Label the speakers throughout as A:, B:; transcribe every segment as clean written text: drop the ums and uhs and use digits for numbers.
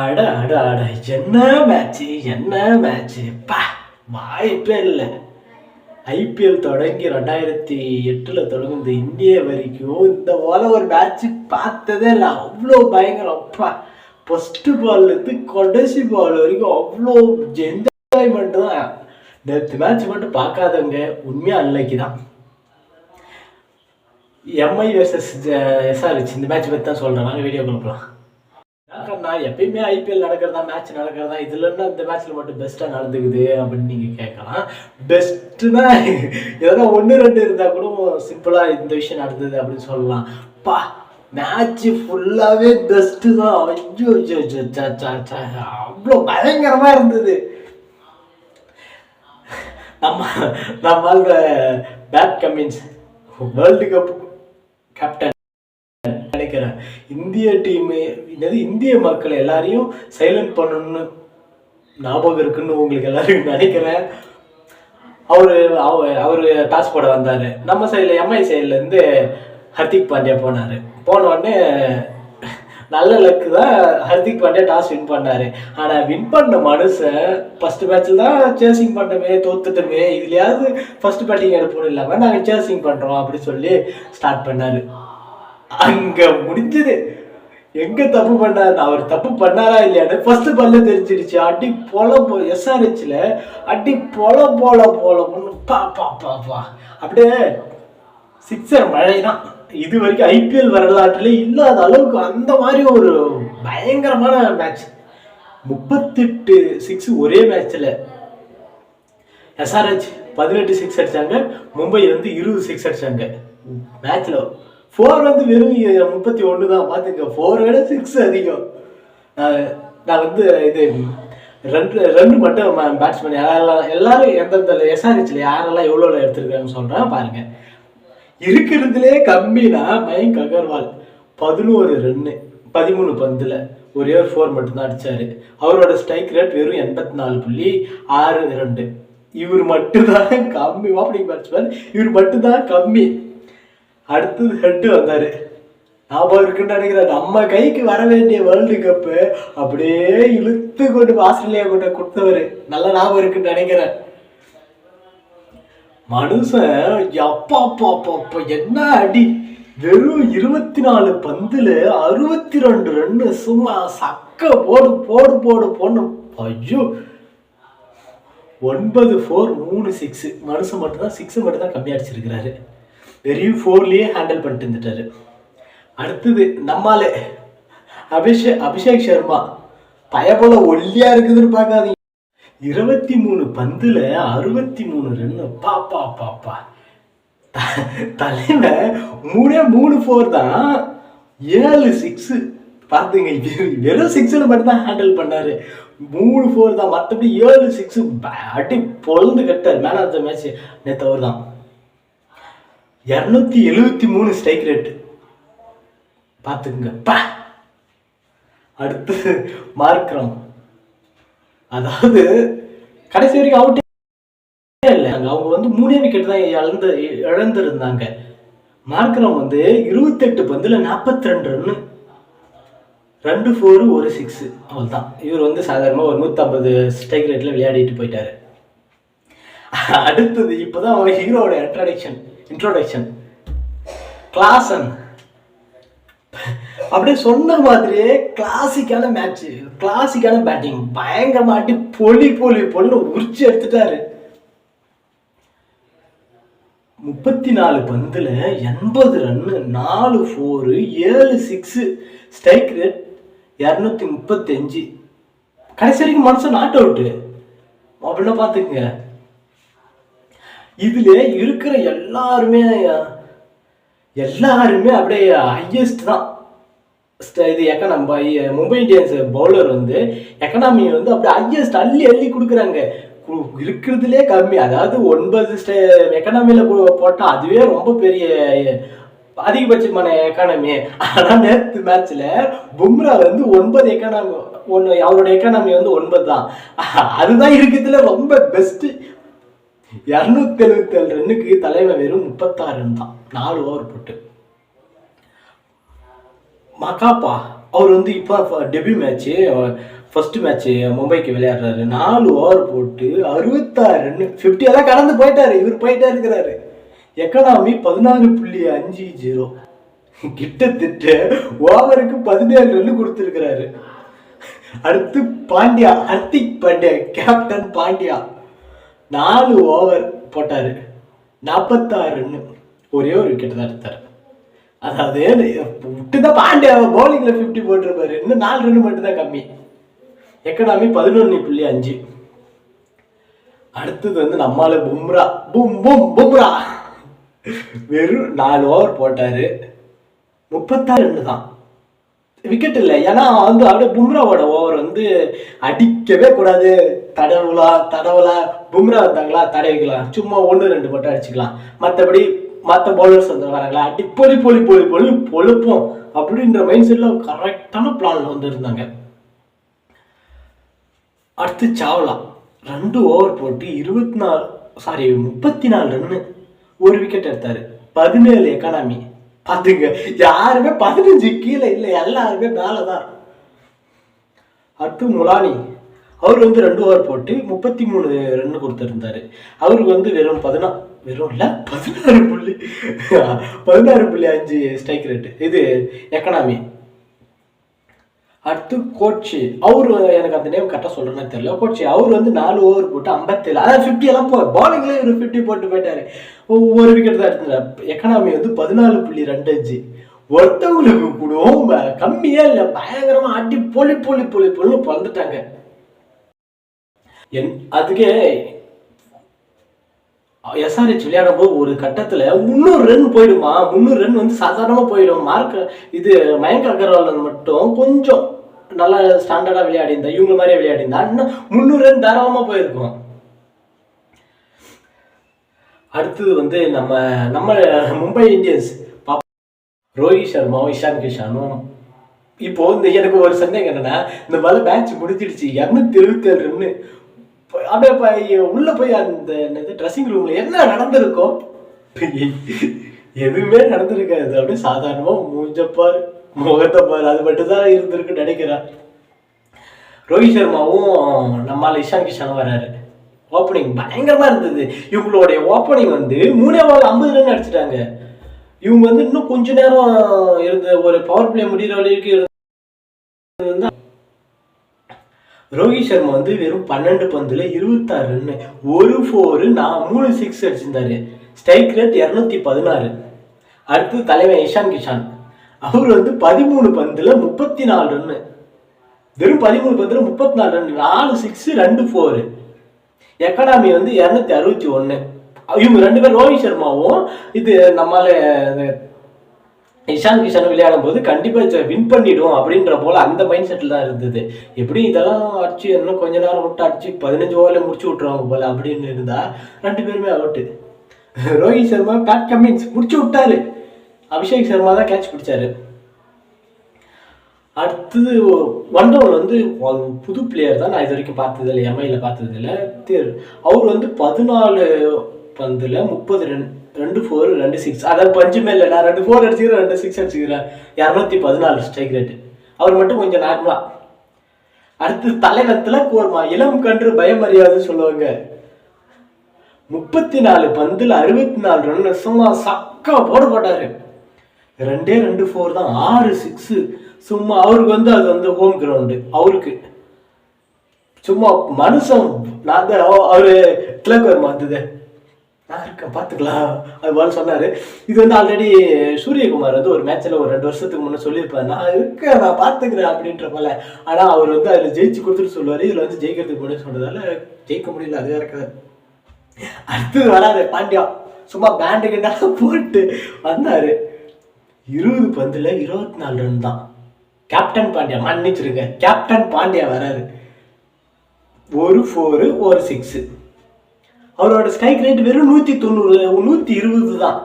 A: அட அட அட என்ன மேட்ச்சு என்ன மேட்ச்சு பா வாய்ப்பே இல்லை. ஐபிஎல் தொடங்கி 2008 தொடங்குது இந்திய வரைக்கும் இந்த போல ஒரு மேட்ச்சு பார்த்ததே இல்லை. அவ்வளோ பயங்கரம். அப்பா ஃபஸ்ட்டு பால்லேருந்து கடைசி பால் வரைக்கும் அவ்வளோ என்ஜாய்மெண்ட் தான். நேற்று மேட்ச் மட்டும் பார்க்காதவங்க உண்மையாக அன்னைக்கு தான். எம்ஐ வெர்சஸ் எஸ்ஆர்ஹெச் இந்த மேட்ச் பற்றி தான் சொல்கிறேன். நாங்கள் வீடியோ கொடுக்கலாம். நான் எப்பயுமே ஐபிஎல் நடக்கிறதா மேட்ச் நடக்கிறதா இதுல என்ன இந்த மேட்ச்ல மட்டும் பெஸ்டா நடந்துக்குது அப்படின்னு நீங்க கேட்கலாம். பெஸ்ட்னா ஏதோ 1-2 இருந்தா கூட சிம்பிளா இந்த விஷயம் நடந்தது அப்படின்னு சொல்லலாம். பா மேட்ச் ஃபுல்லாவே பெஸ்ட் தான். ஐயோ அவ்வளோ பயங்கரமா இருந்தது. நம்ம Pat Cummins world cup captain நினைக்கிறேன். இந்திய டீமு இந்திய மக்கள் எல்லாரையும் சைலண்ட் பண்ணணும்னு ஞாபகம் இருக்குன்னு உங்களுக்கு எல்லாரும் நினைக்கிறேன். அவரு டாஸ் போட வந்தாரு. நம்ம சைடில் எம்ஐ சைட்லேருந்து ஹர்திக் பாண்டியா போனார். போனோடனே நல்ல லக்கு தான், ஹர்திக் பாண்டியா டாஸ் வின் பண்ணாரு. ஆனால் வின் பண்ண மனுஷன் ஃபர்ஸ்ட் மேட்ச்சில் தான் சேசிங் பண்ணமே தோத்துட்டுமே, இதுலையாவது ஃபர்ஸ்ட் பேட்டிங் எடுப்போம் இல்லாமல் நாங்கள் சேசிங் பண்ணுறோம் அப்படின்னு சொல்லி ஸ்டார்ட் பண்ணாரு. அங்க முடிஞ்சது. எங்க தப்பு பண்ணாரு, அவர் தப்பு பண்ணாரா இல்லையான்னு ஃபர்ஸ்ட் பால்ல தெரிஞ்சிடுச்சு. அடி போல எஸ்ஆர்ஹெச்ல அடி போல பா பா பா பா அப்படியே சிக்ஸர் மழை தான். இது வரைக்கும் ஐபிஎல் வரலாற்றுல இல்லாத அளவுக்கு அந்த மாதிரி ஒரு பயங்கரமான மேட்ச். 38 சிக்ஸ் ஒரே மேட்ச்ல. எஸ்ஆர்ஹெச் 18 சிக்ஸ் அடிச்சாங்க, மும்பை 20 சிக்ஸ் அடிச்சாங்க மேட்ச்ல. 4 வெறும் 31 தான். பார்த்துங்க, 4 விட 6 அதிகம். நான் இது ரெண்டு மட்டும் பேட்ஸ்மேன் எல்லாரும் எந்தெந்த எஸ்ஆர்ஹெச்ல யாரெல்லாம் எவ்வளோ எடுத்திருக்காங்கன்னு சொல்கிறேன் பாருங்க. இருக்கிறதுலே கம்மினா மயங்க் அகர்வால் 11 ரன்னு 13 பந்தில் ஒரே ஒரு 4 மட்டும்தான் அடிச்சாரு. அவரோட ஸ்ட்ரைக் ரேட் வெறும் 84.62. இவர் மட்டும்தான் கம்மி ஓப்பனிங் பேட்ஸ்மேன், இவர் மட்டும்தான் கம்மி. அடுத்தது ஹெட்டு வந்தாரு. ஞாபகம் இருக்குன்னு நினைக்கிறேன். நம்ம கைக்கு வர வேண்டிய வேர்ல்டு கப்பு அப்படியே இழுத்து கொண்டு ஆஸ்திரேலியா கொண்டு கொடுத்தவர். நல்ல ஞாபகம் இருக்குன்னு நினைக்கிறேன். மனுஷன் அப்பா என்ன அடி. வெறும் 24 பந்துல 62 ரன்னு. சும்மா சக்க போடு. ஐயோ 9-4 3 6. மனுஷன் மட்டும்தான் 6 மட்டும் தான் கம்மி அடிச்சிருக்கிறாரு. வெறும் 4லயே ஹேண்டில் பண்ணிட்டு இருந்துட்டாரு. அடுத்தது நம்மாலே அபிஷேக் சர்மா. பயபோல ஒல்லியா இருக்குதுன்னு பார்க்காதீங்க. 23 பந்துல 63 ரன்னு. பாப்பா தலைமை 3 4 தான், 7 6. பார்த்துங்க, வெறும் 6 மட்டும் தான் ஹேண்டில் பண்ணாரு. 3 4 தான், மற்றபடி 7 6 அடி பொழுந்து கட்டாரு. மேன் ஆஃப் த மேட்ச் நேற்று அவர் தான். 273 ஸ்ட்ரைக் ரேட். பார்த்துக்குங்க. அடுத்து மார்க்ரம். அதாவது கடைசி வரைக்கும் அவுட்டே இல்லை. அவங்க 3 விக்கெட் தான் இழந்திருந்தாங்க. மார்க்ரம் 28 பந்துல 42 ரன்னு, 2 4 1 6. அவள் தான். இவர் சாதாரணமாக ஒரு 150 ஸ்ட்ரைக் ரேட்ல விளையாடிட்டு போயிட்டாரு. அடுத்தது இப்போதான் அவங்க ஹீரோட இன்ட்ரோடக்ஷன் கிளாசன். அப்படியே சொன்ன மாதிரியே கிளாசிக்கான மேட்ச், கிளாசிக்கான பேட்டிங், பயங்கரமா ஆட்டி பொலி உரிச்சு எடுத்துட்டாரு. 34 பந்துல 80 ரன்னு, 4 4 7 6. Strike rate 235. கடைசி வரைக்கும் மனுஷன் நாட் அவுட்டு அப்படின்னா பார்த்துக்குங்க. இதுல இருக்கிற எல்லாருமே அப்படியே ஹையஸ்ட் தான். இது மும்பை இந்தியன்ஸ் பவுலர் எக்கனாமி அப்படியே ஹையஸ்ட் அள்ளி கொடுக்குறாங்க. இருக்கிறதுலே கம்மி. அதாவது 9 எக்கனாமியில போட்டா அதுவே ரொம்ப பெரிய அதிகபட்சமான எக்கானமி. ஆனா நேற்று மேட்ச்ல பும்ரா 9 எக்கானமி, அவரோட எக்கானமி 9 தான். அதுதான் இருக்கிறதுல ரொம்ப பெஸ்ட். 277 ரன்னுக்கு தலைமை வெறும் 36 ரன் தான், 4 ஓவர் போட்டு. மகாப்பா அவர் வந்து இப்போ டெபியூ மேட்ச்சு, ஃபர்ஸ்ட் மேட்ச்சு மும்பைக்கு விளையாடுறாரு. 4 ஓவர் போட்டு 66 ரன், 50 எல்லாம் கடந்து போயிட்டாரு. இவர் போயிட்டே இருக்கிறாரு. எக்கனாமி 16.50, கிட்டத்தட்ட ஓவருக்கு 17 ரன் கொடுத்துருக்கிறாரு. அடுத்து பாண்டியா, ஹர்திக் பாண்டியா, கேப்டன் பாண்டியா 4 ஓவர் போட்டாரு, 46 ரன், ஒரே ஒரு விக்கெட் தான் எடுத்தாரு. அதாவது விட்டுதான் பாண்டியா பவுலிங்ல 50 போட்டிருப்பாரு, இன்னும் 4 ரன் மட்டும் தான் கம்மி. எக்கனாமி 11.5. அடுத்தது வந்து நம்மால பும்ரா, பும்ரா வெறும் 4 ஓவர் போட்டாரு, 36 ரன் தான், விக்கெட் இல்லை. ஏன்னா வந்து அப்படியே பும்ராவோட ஓவர் வந்து அடிக்கவே கூடாது, தடவலா பும்ரா வந்தாங்களா தடவிக்கலாம், சும்மா 1-2 மட்டும் அடிச்சுக்கலாம், மற்றபடி மற்ற பவுலர்ஸ் வந்து வராங்களா அடி பொழுப்போம் அப்படின்ற மைண்ட் செட்ல கரெக்டான பிளான்ல வந்து இருந்தாங்க. அடுத்து சாவ்லா 2 ஓவர் போட்டு 34 ரன்னு, ஒரு விக்கெட் எடுத்தாரு, 17 எக்கானமி. பாத்துங்க, யாருமே 15 கீழே இல்லை, எல்லாருமே மேலதான். அடுத்து முலானி, அவர் வந்து 2 ஓவர் போட்டு 33 ரன் கொடுத்திருந்தாரு. அவருக்கு வந்து வெறும் 16.5 ஸ்ட்ரைக் ரேட், இது எக்கனாமி. அடுத்து கோச்சு, அவரு எனக்கு அந்த நேம் கரெக்டாக சொல்றேன்னு தெரியல. கோச்சு அவர் வந்து 4 ஓவர் போட்டு 57, அதாவது 50 எல்லாம் பவுலிங்ல ஒரு 50 போட்டு போயிட்டாரு, ஒரு விக்கெட் தான் எடுத்தாரு. எக்கனாமி வந்து 14.25. ஒருத்தவங்களுக்கு கூட கம்மியா இல்லை, பயங்கரமா அடி பொலின்னு பறந்துட்டாங்க. அதுக்கே எஸ்ஆர்ஹெச் விளையாடும் போது ஒரு கட்டத்துல 300 ரன் போயிடுமா, 300 ரன் வந்து சாதாரணமா போயிடும். இது மயங்க் அகர்வால் மட்டும் கொஞ்சம் நல்லா ஸ்டாண்டர்டா விளையாடிருந்தா, இவங்க மாதிரியே விளையாடிருந்தா இன்னும் 300 ரன் தாராளமா போயிருக்கும். அடுத்தது வந்து நம்ம மும்பை இந்தியன்ஸ் ரோஹித் சர்மாவும் இஷான் கிஷானும். இப்போ இந்த எனக்கு ஒரு சந்தேகம் என்னன்னா, இந்த மாதிரி மேட்ச் முடிஞ்சிடுச்சு, 277 ரன்னு, அப்படியே உள்ள போய் அந்த ட்ரெஸ்ஸிங் ரூம்ல என்ன நடந்திருக்கும், எதுவுமே நடந்திருக்காது. அப்படியே சாதாரணமா மூஞ்சப்பார் முகத்தை பாரு, அது மட்டும் தான் இருந்திருக்கு நினைக்கிறேன். ரோஹித் சர்மாவும் நம்மால இஷான் கிஷானும் வராரு. ஓப்பனிங் பயங்கரமா இருந்தது. இவங்களுடைய ஓப்பனிங் வந்து 3 ஓவர் 50 ரன் அடிச்சிட்டாங்க. இவங்க வந்து இன்னும் கொஞ்ச நேரம் இருந்த ஒரு பவர் பிளே முடிகிற வரைக்கும் ரோஹித் சர்மா வந்து வெறும் 12 பந்துல 26 ரன், 1 4, 3 6 அடிச்சிருந்தாரு. Strike rate 216. அடுத்து தலைவன் இஷான் கிஷான், அவர் வந்து 13 பந்துல 34 ரன், வெறும் 13 பந்துல 34 ரன், 4 6 2 4. எக்கனாமி வந்து 261. இவங்க 2 பேர், ரோஹித் சர்மாவும் இது நம்மால இஷான் கிஷான் விளையாடும் போது கண்டிப்பா வின் பண்ணிடும் அப்படின்ற போல அந்த மைண்ட் செட்டில் தான் இருந்தது. எப்படி இதெல்லாம் அடிச்சு இன்னும் கொஞ்ச நேரம் விட்டு அடிச்சு 15 ஓவர்ல முடிச்சு விட்டுருவாங்க போல அப்படின்னு இருந்தா 2 பேருமே out. Rohit Sharma, Pat Cummins முடிச்சு விட்டாரு, அபிஷேக் சர்மா தான் கேட்ச் பிடிச்சாரு. அடுத்தது ஒன் டவுன் வந்து புது பிளேயர் தான், நான் இது வரைக்கும் பார்த்தது இல்லை, எம்ஐல பார்த்தது இல்லை. அவர் வந்து 14 பந்துல 30 ரன், 2 4 2 6, அதாவது பஞ்சுமே இல்லை, நான் 2 4 அடிச்சுக்கிறேன், 2 6 அடிச்சுக்கிறேன், 214 ஸ்ட்ரைக் ரேட். அவர் மட்டும் கொஞ்சம் நார்மலா. அடுத்து தலைநத்துல கோர்மா, இளம் கன்று பயமறியாதுன்னு சொல்லுவாங்க. 34 பந்துல 64 ரன், சும்மா சக்கா போட்டாரு. 2 4 தான், 6 6 சும்மா. அவருக்கு வந்து அது வந்து ஹோம் கிரவுண்டு, அவருக்கு சும்மா மனுஷன். நான் தான் அவரு திலக் வர்மா வந்தது, நான் இருக்கேன் பார்த்துக்கலாம் அது போல சொன்னாரு. இது வந்து ஆல்ரெடி சூரியகுமார் வந்து ஒரு மேட்ச்ல ஒரு 2 வருஷத்துக்கு முன்னே சொல்லியிருப்பாரு, நான் இருக்கேன் நான் பார்த்துக்கிறேன் அப்படின்ற போல. ஆனா அவர் வந்து அதில் ஜெயிச்சு கொடுத்துட்டு சொல்லுவாரு, இதுல வந்து ஜெயிக்கிறதுக்கு முன்னாடி சொன்னதால ஜெயிக்க முடியல, அது வேற கதை. அடுத்தது வராது பாண்டியா, சும்மா பேண்டு கிட்ட போட்டு வந்தாரு. 20 பந்துல 24 ரன் தான். கேப்டன் பாண்டியா, மன்னிச்சிருங்க, கேப்டன் பாண்டியா வராரு. 1 4 1 6. அவரோட ஸ்ட்ரைக் ரேட் வெறும் 190 120 தான்.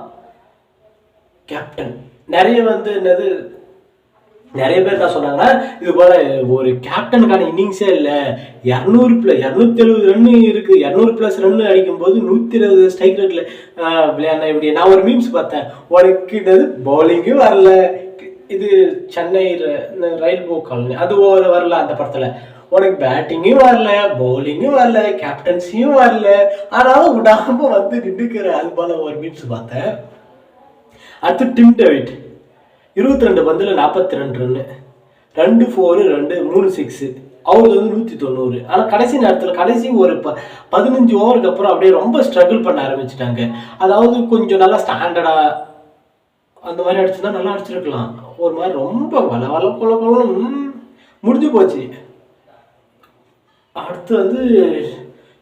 A: கேப்டன் நிறைய வந்து என்னது, நிறைய பேர் என்ன சொன்னாங்கன்னா, இது போல ஒரு கேப்டனுக்கான இன்னிங்ஸே இல்லை, 270 ரன் இருக்கு, 200+ ரன் அடிக்கும் போது 120 ஸ்ட்ரைக் ரேட்ல விளையாட எப்படி. நான் ஒரு மீம்ஸ் பார்த்தேன், உனக்கு என்னது பவுலிங்கும் வரல, இது சென்னை ரயில்வே காலனி அது வரல அந்த படத்துல. உனக்கு பேட்டிங்கும் வரல, பவுலிங்கும் வரல, கேப்டன்சியும் வரல, ஆனாலும் விடாம வந்து நின்றுக்கிற அது போல ஒரு மீன்ஸ் பார்த்தேன். அடுத்து டிம் டேவிட் 22 பந்துல 42 ரன்னு, 2 4 2 3 6, அவருக்கு வந்து 190. ஆனால் கடைசி நேரத்தில் கடைசி ஒரு 15 ஓவருக்கு அப்புறம் அப்படியே ரொம்ப ஸ்ட்ரகிள் பண்ண ஆரம்பிச்சிட்டாங்க. அதாவது கொஞ்சம் நல்லா ஸ்டாண்டர்டா அந்த மாதிரி அடிச்சுதான் நல்லா அடிச்சிருக்கலாம். ஒரு மாதிரி ரொம்ப வள கொலன்னு முடிஞ்சு போச்சு. அடுத்து வந்து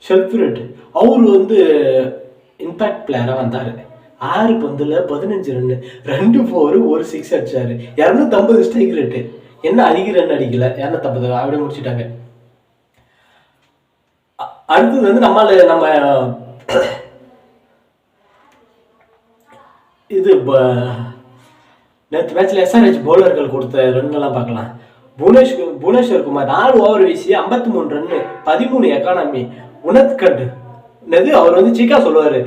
A: ஷெல்ஃபிரட் அவர் வந்து இம்பேக்ட் பிளேயராக வந்தார். 6 பந்துல 15 ரன்னு, 2 4 1 6 அடிச்சாரு. 250 ஸ்ட்ரைக் ரேட்டு. என்ன அதிக ரன் அடிக்கல, 250 அப்படியே முடிச்சுட்டாங்க. அடுத்தது வந்து நம்ம இது நேற்று மேட்ச்ல எஸ்ஆர்ஹெச் பவுலர்கள் கொடுத்த ரன் எல்லாம் பார்க்கலாம். புவனேஸ்வர் குமார் 4 ஓவர் வீசி 53 ரன்னு, 13 எக்கானமி. உனத்கண்ட் அவர் வந்து சீக்கா சொல்லுவாரு,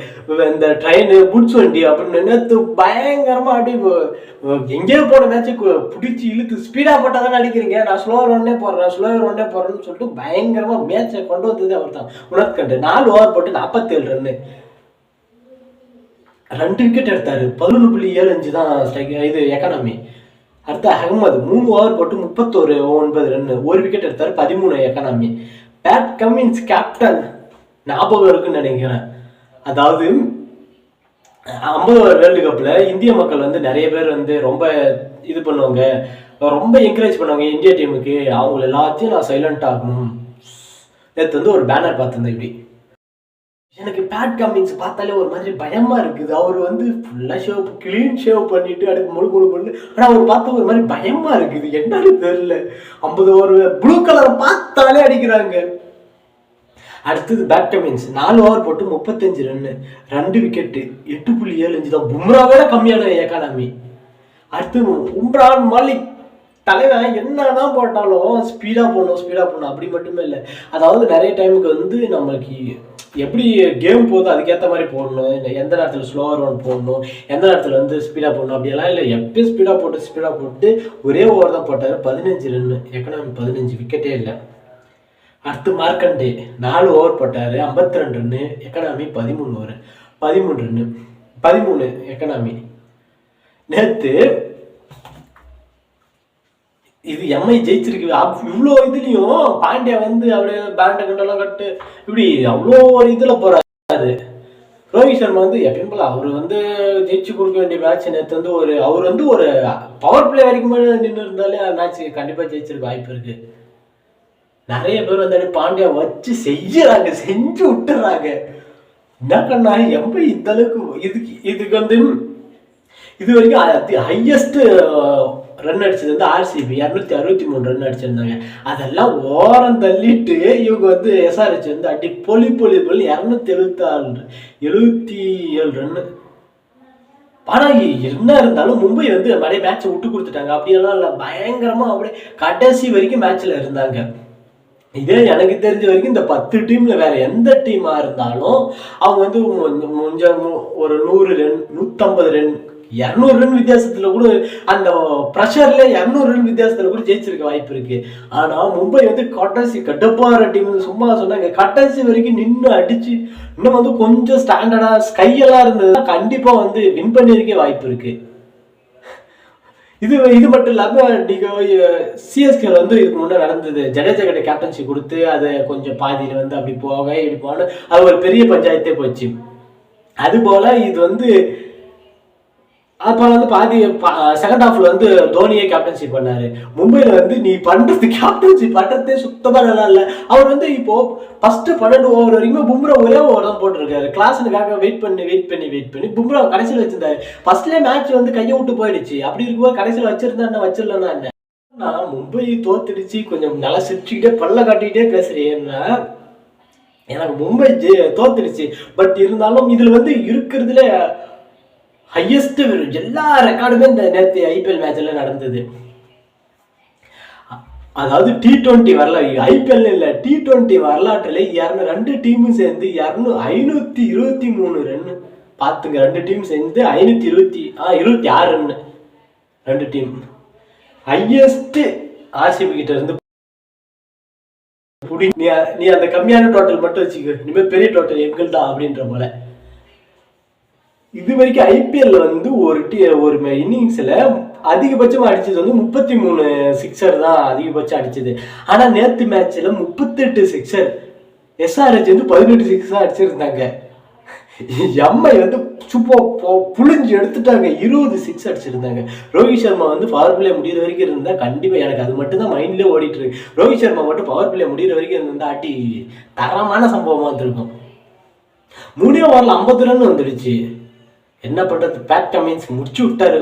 A: இந்த ட்ரெயின் புட்ஸ் வண்டி அப்படின்னு நேற்று பயங்கரமா அப்படி எங்கேயோ போன மேட்சு பிடிச்சி இழுத்து ஸ்பீடா போட்டா தானே அடிக்கிறீங்க, நான் ஸ்லோவர் ஒன்னே போடுறேன்னு சொல்லிட்டு பயங்கரமா மேட்சை கொண்டு வந்தது அவர் தான். உனத்கண்ட் 4 ஓவர் போட்டு 47 ரன்னு, 2 விக்கெட் எடுத்தாரு. 11.75 தான் இது எக்கானமி. அடுத்து அகமது 3 ஓவர் போட்டு 31 ரன்னு, 1 விக்கெட் எடுத்தாரு, 13 எக்கானமி. பேட் கமின்ஸ் கேப்டன் ஞாபகம் இருக்குன்னு நினைக்கிறேன். அதாவது 50 வேர்ல்டு கப்ல இந்திய மக்கள் வந்து நிறைய பேர் வந்து ரொம்ப இது பண்ணுவாங்க, ரொம்ப என்கரேஜ் பண்ணுவாங்க இந்தியா டீமுக்கு. அவங்க எல்லாத்தையும் நான் சைலண்ட் ஆகணும். நேற்று வந்து ஒரு பேனர் பார்த்துருந்தேன். இப்படி எனக்கு பேட் கமின்ஸ் பார்த்தாலே ஒரு மாதிரி பயமா இருக்குது. அவர் வந்து ஃபுல்லா கிளீன் ஷேவ் பண்ணிட்டு அடுத்து முழு பண்ணு, ஆனா அவர் பார்த்தா ஒரு மாதிரி பயமா இருக்குது. என்னன்னு தெரியல. 50 ஓவர் ப்ளூ கலர் பார்த்தாலே அடிக்கிறாங்க. அடுத்தது பேட் கமின்ஸ் 4 ஓவர் போட்டு 35 ரன்னு, 2 விக்கெட்டு, 8.75 தான். பும்ராவே கம்மியான எக்கானமி. அடுத்து உம்ரான் மாலிக் தலைவன் என்னதான் போட்டாலும் ஸ்பீடா போடணும் அப்படி மட்டுமே இல்லை. அதாவது நிறைய டைமுக்கு வந்து நம்மளுக்கு எப்படி கேம் போகுது அதுக்கேற்ற மாதிரி போடணும், எந்த நேரத்தில் ஸ்லோவர் ஒன் போடணும், எந்த நேரத்தில் வந்து ஸ்பீடாக போடணும் அப்படியெல்லாம் இல்லை. எப்பயும் ஸ்பீடாக போட்டு ஒரே ஓவர் தான் போட்டார். 15 ரன்னு, எக்கனாமி 15, விக்கெட்டே இல்லை. அடுத்து மார்க்கண்டே 4 ஓவர் போட்டார், 52 ரன்னு, எக்கனாமி 13 ரன்னு, 13 எக்கனாமி. நேற்று இது எம்ஐ ஜெயிச்சிருக்கு. இவ்வளோ இதுலயும் பாண்டியா வந்து அப்படியே பேண்ட கண்டெல்லாம் கட்டு இப்படி அவ்வளோ ஒரு இதுல போறாரு. ரோஹித் சர்மா வந்து எப்பயும் போல அவர் வந்து ஜெயிச்சு கொடுக்க வேண்டிய மேட்ச் நேற்று வந்து அவர் வந்து ஒரு பவர் பிளே வரைக்கும் நின்று இருந்தாலே மேட்ச் கண்டிப்பா ஜெயிச்சிருக்க வாய்ப்பு இருக்கு. நிறைய பேர் வந்து பாண்டியா வச்சு செஞ்சு விட்டுறாங்க. என்ன கண்ணா எம்பை இந்த அளவுக்கு இதுக்கு வந்து இது வரைக்கும் ஹையஸ்ட் ரன் அடிச்சது வந்து ஆர்சிபி 263 ரன் அடிச்சிருந்தாங்க. அதெல்லாம் ஓரம் தள்ளிட்டு இவங்க வந்து எஸ்ஆர்ஹெச் வந்து அடி பொலி 277 ரன்னு. ஆனா என்ன இருந்தாலும் மும்பை வந்து நிறைய மேட்சை விட்டு கொடுத்துட்டாங்க. அப்படியெல்லாம் இல்லை, பயங்கரமா அப்படியே கடைசி வரைக்கும் மேட்ச்ல இருந்தாங்க. இதே எனக்கு தெரிஞ்ச வரைக்கும் இந்த 10 டீம்ல வேற எந்த டீமா இருந்தாலும் அவங்க வந்து ஒரு 100 ரன் 150 ரன் 200 ரன் வித்தியாசத்துல கூட அந்த பிரஷர்ல 200 ரன் வித்தியாசத்துல கூட ஜெயிச்சிருக்க வாய்ப்பு இருக்கு. ஆனா மும்பை வந்து கடைசி கட்டப்பாற டீம் சும்மா சொன்னாங்க, கடைசி வரைக்கும் நின்று அடிச்சு இன்னும் வந்து கொஞ்சம் ஸ்டாண்டர்டா ஸ்கையெல்லாம் இருந்ததுன்னா கண்டிப்பா வந்து வின் பண்ணிருக்கே வாய்ப்பு இருக்கு. இது மட்டும் இல்லாம நீங்க சிஎஸ்கே வந்து இதுக்கு முன்னாடி நடந்தது, ஜடேஜா கிட்ட கேப்டன்சி கொடுத்து அதை கொஞ்சம் பாதியில வந்து அப்படி இப்படி போன அது ஒரு பெரிய பஞ்சாயத்தே போச்சு. அது போல இது வந்து அப்ப வந்து பாதி செகண்ட் ஹாஃப்ல வந்து தோனியே கேப்டன்சி பண்ணாரு. மும்பைல வந்து நீ பண்றது கேப்டன்சி பண்றதே சுத்தமா நல்லா இல்ல. அவர் வந்து இப்போ ஃபர்ஸ்ட் 12 ஓவர் வரைக்குமே பும்ரா ஒரே ஓவர் தான் போட்டிருக்காரு. கிளாஸுக்காக வெயிட் பண்ணி பும்ரா கடைசியில் வச்சிருந்தாரு. ஃபர்ஸ்ட்லேயே மேட்ச் வந்து கையை விட்டு போயிடுச்சு. அப்படி இருக்கும்போது கடைசியில் வச்சிருந்தா என்ன நான் மும்பை தோத்துடுச்சு கொஞ்சம் நல்லா சிரிச்சுக்கிட்டே பல்ல காட்டிக்கிட்டே பேசுறேன்னா எனக்கு மும்பை தோத்துடுச்சு. பட் இருந்தாலும் இதுல வந்து இருக்கிறதுல ஹையஸ்ட் எல்லா ரெக்கார்டுமே இந்த நேற்று ஐபிஎல் மேட்ச்ல நடந்தது. அதாவது T20 வரலாறு, ஐபிஎல் இல்ல T20 வரலாற்றுல 2 டீமும் சேர்ந்து 523 ரன் பாத்துங்க. 2 டீம் சேர்ந்து 526 ரன் 2 டீம். ஹையஸ்ட் ஆர்சிபி கிட்ட இருந்து நீ அந்த கம்மியான டோட்டல் மட்டும் வச்சுக்க, இனிமேல் பெரிய டோட்டல் எங்கள் தான் அப்படின்ற போல. இது வரைக்கும் ஐபிஎல்ல வந்து ஒரு இன்னிங்ஸ்ல அதிகபட்சமா அடிச்சது வந்து 33 சிக்ஸர் தான் அதிகபட்சம் அடிச்சது. ஆனா நேத்து மேட்ச்ல 38 சிக்ஸர், எஸ்ஆர்ஹெச் வந்து 18 சிக்ஸ் தான் அடிச்சிருந்தாங்க. எம்ஐ வந்து புளிஞ்சு எடுத்துட்டாங்க, 20 சிக்ஸ் அடிச்சிருந்தாங்க. ரோஹித் சர்மா வந்து பவர் பிளே முடிகிற வரைக்கும் இருந்தா கண்டிப்பா எனக்கு அது மட்டும் தான் மைண்ட்லேயே ஓடிட்டு இருக்கு. ரோஹித் சர்மா மட்டும் பவர் பிளே முடிகிற வரைக்கும் இருந்தா ஆட்டி தரமான சம்பவமா இருந்திருக்கும். 3 ஓவர்ல 50 ரன் வந்துடுச்சு. என்ன பண்றது, பேட் கமின்ஸ் முடிச்சு விட்டாரு.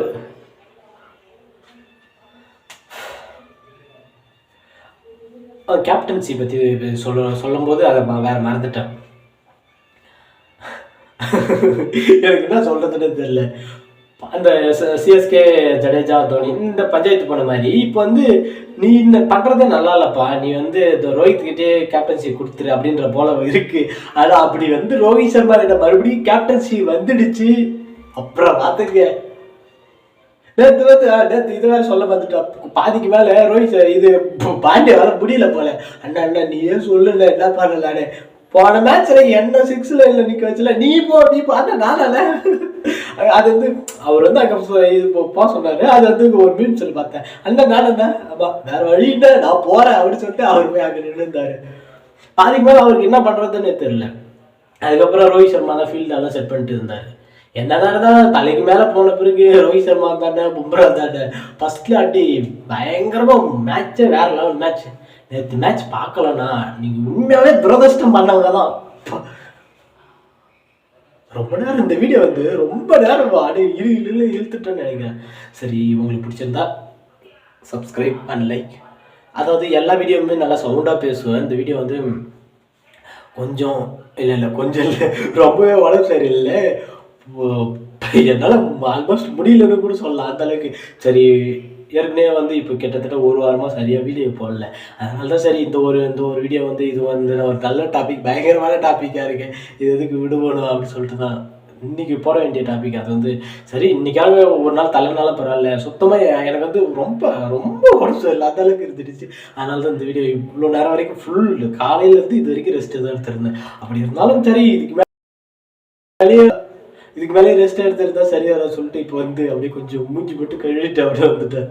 A: கேப்டன்சி பத்தி சொல்லும் போது அதை வேற மறந்துட்டேன். எனக்கு என்ன சொல்றதுன்னு தெரியல. அந்த சிஎஸ்கே ஜடேஜா தோனி இந்த பஞ்சாயத்து பண்ண மாதிரி இப்போ வந்து நீ இந்த பண்றதே நல்லா இல்லப்பா, நீ வந்து இந்த ரோஹித் கிட்டே கேப்டன்சி கொடுத்துரு அப்படின்ற போல இருக்கு. ஆனா அப்படி வந்து ரோஹித் சர்மா கிட்ட மறுபடியும் கேப்டன்சி வந்துடுச்சு. அப்புறம் பார்த்துக்க, நேற்று இது வேற சொல்ல பார்த்துட்டா பாதிக்கு மேல ரோஹித் இது பாண்டிய வர முடியல போல. அண்ணா அண்ணா நீயே சொல்லுல என்ன பண்ணலான்னு. போன மேட்ச்ல என்ன 6 லைன்ல நிக்க வச்சல, நீ போ அண்ணா நானால. அது வந்து அவர் வந்து அங்க இது போ சொன்னாரு. அது வந்து ஒரு மீன் சொல்லி பார்த்தேன், அண்ணா நானண்ணா ஆமா வேற வழி இல்லை நான் போறேன் அப்படின்னு சொல்லிட்டு அவர் போய் அங்க நின்று இருந்தாரு. பாதிக்கு மேல அவருக்கு என்ன பண்றதுன்னு தெரியல. அதுக்கப்புறம் ரோஹித் சர்மா தான் ஃபீல்டெல்லாம் செட் பண்ணிட்டு இருந்தாரு. என்னதான் தலைக்கு மேல போன பிறகு ரோஹித் சர்மா தானே பும்ரா தானே ஃபர்ஸ்ட்ல அடி பயங்கரமா மேட்சே வேற லெவல் மேட்ச். நேற்று மேட்ச் பார்க்கலன்னா நீங்க உண்மையாவே துரதிருஷ்டம் பண்ணவங்க தான். ரொம்ப நேரம் இந்த வீடியோ வந்து ரொம்ப நேரம் இழுத்துட்டேன்னு நினைக்கிறேன். சரி, உங்களுக்கு பிடிச்சிருந்தா சப்ஸ்கிரைப் அண்ட் லைக். அதாவது எல்லா வீடியோவுமே நல்லா சவுண்டாக பேசுவேன். இந்த வீடியோ வந்து கொஞ்சம் கொஞ்சம் இல்லை ரொம்பவே உடம்பு சரியில்லை. என்னால் ஆல்மோஸ்ட் முடியலன்னு கூட சொல்லலாம் அந்த அளவுக்கு. சரி, ஏற்கனவே வந்து இப்போ கிட்டத்தட்ட ஒரு வாரமாக சரியாக வீடியோ போடல. அதனால தான் சரி இந்த ஒரு வீடியோ வந்து இது வந்து ஒரு நல்ல டாபிக், பயங்கரமான டாப்பிக்காக இருக்கு, இது எதுக்கு விடுபடும் அப்படின்னு சொல்லிட்டு தான் இன்னைக்கு போட வேண்டிய டாபிக். அது வந்து சரி இன்னைக்காக ஒரு நாள் தலைனாலும் பரவாயில்ல. சுத்தமாக எனக்கு வந்து ரொம்ப ரொம்ப உடம்பு இல்லை அந்த அளவுக்கு இருந்துடுச்சு. அதனால தான் இந்த வீடியோ இவ்வளோ நேரம் வரைக்கும் ஃபுல் காலையிலேருந்து இது வரைக்கும் ரெஸ்ட் தான் எடுத்துருந்தேன். அப்படி இருந்தாலும் சரி இதுக்கு மேலே ரெஸ்ட் எடுத்துட்டு தான் சரியா சொல்லிட்டு இப்போ வந்து அப்படியே கொஞ்சம் மூஞ்சி போட்டு கழுவிட்டு அப்படியே வந்துட்டேன்.